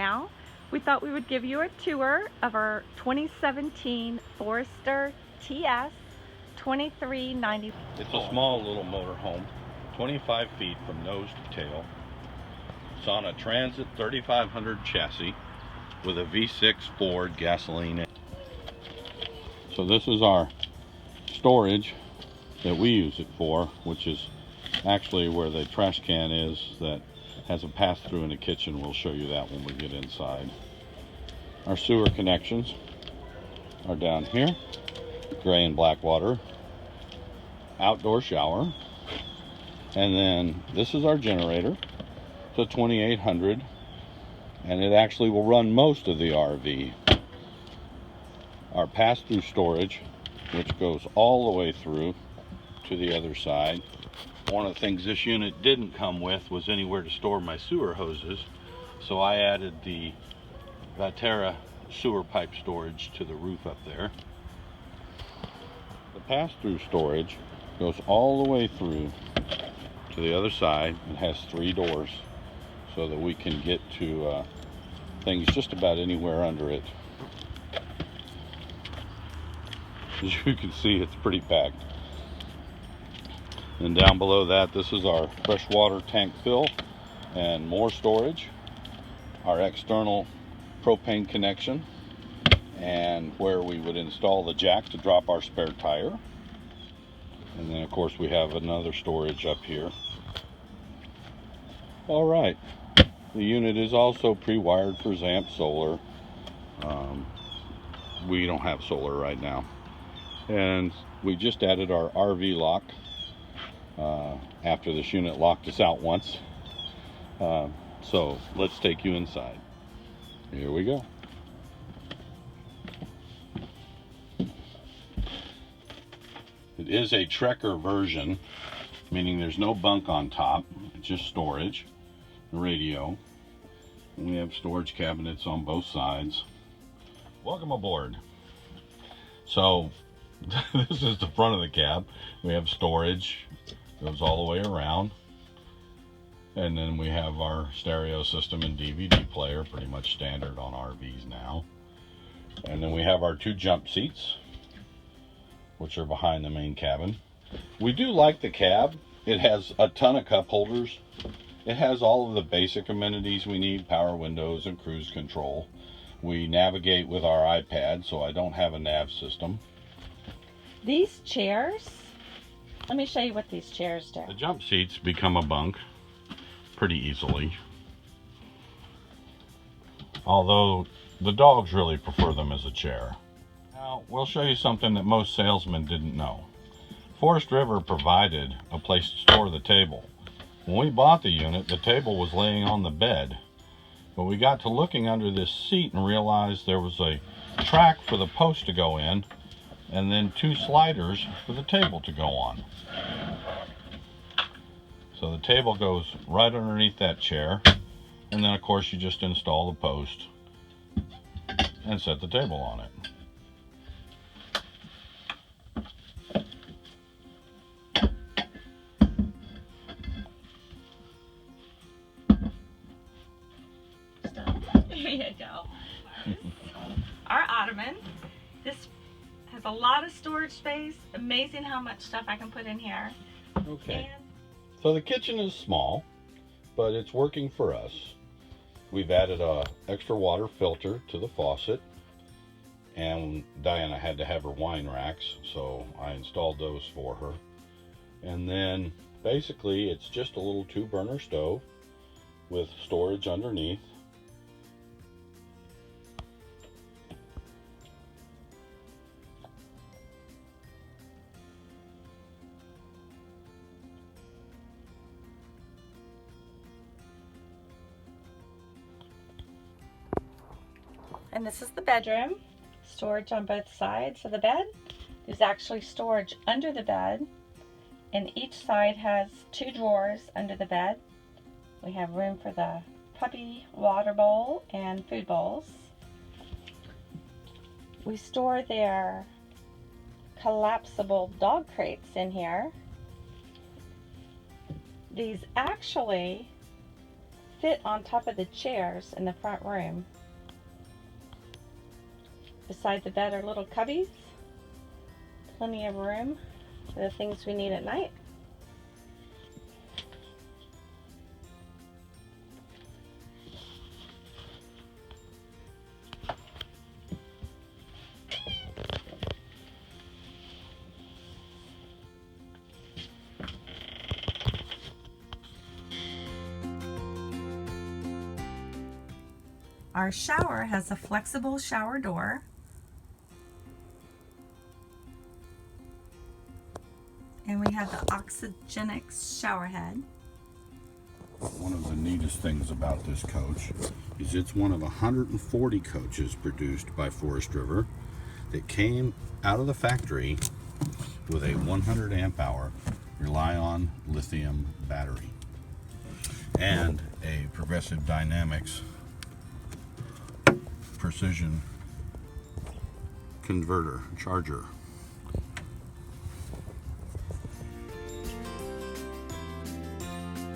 now, we thought we would give you a tour of our 2017 Forester TS 2390. It's a small little motorhome, 25 feet from nose to tail. It's on a Transit 3500 chassis with a V6 Ford gasoline engine. So this is our storage that we use it for, which is actually where the trash can is that has a pass-through in the kitchen. We'll show you that when we get inside. Our sewer connections are down here, gray and black water, outdoor shower, and then this is our generator. It's a 2800, and it actually will run most of the RV. Our pass-through storage, which goes all the way through to the other side. One of the things this unit didn't come with was anywhere to store my sewer hoses, so I added the Vaterra sewer pipe storage to the roof up there. The pass-through storage goes all the way through to the other side. It has 3 doors so that we can get to things just about anywhere under it. As you can see, it's pretty packed. And down below that, this is our freshwater tank fill and more storage, our external propane connection, and where we would install the jack to drop our spare tire. And then of course we have another storage up here. All right, the unit is also pre-wired for ZAMP solar. We don't have solar right now. And we just added our RV lock after this unit locked us out once. So let's take you inside. Here we go. It is a Trekker version, meaning there's no bunk on top. It's just storage, radio. And we have storage cabinets on both sides. Welcome aboard. So this is the front of the cab. We have storage, goes all the way around. And then we have our stereo system and DVD player, pretty much standard on RVs now. And then we have our 2 jump seats, which are behind the main cabin. We do like the cab. It has a ton of cup holders. It has all of the basic amenities we need, power windows and cruise control. We navigate with our iPad, so I don't have a nav system. These chairs, let me show you what these chairs do. The jump seats become a bunk pretty easily, although the dogs really prefer them as a chair. Now we'll show you something that most salesmen didn't know. Forest River provided a place to store the table. When we bought the unit, the table was laying on the bed, but we got to looking under this seat and realized there was a track for the post to go in, and then 2 sliders for the table to go on. So the table goes right underneath that chair, and then of course you just install the post and set the table on it. There you go. Our ottoman. This has a lot of storage space. Amazing how much stuff I can put in here. Okay. So the kitchen is small, but it's working for us. We've added a extra water filter to the faucet, and Diana had to have her wine racks, so I installed those for her. And then basically it's just a little 2-burner stove with storage underneath. And this is the bedroom. Storage on both sides of the bed. There's actually storage under the bed, and each side has 2 drawers under the bed. We have room for the puppy water bowl and food bowls. We store their collapsible dog crates in here. These actually fit on top of the chairs in the front room. Beside the bed are little cubbies. Plenty of room for the things we need at night. Our shower has a flexible shower door. And we have the oxygenic shower head. One of the neatest things about this coach is it's one of 140 coaches produced by Forest River that came out of the factory with a 100 amp hour Rely-On lithium battery and a Progressive Dynamics precision converter charger.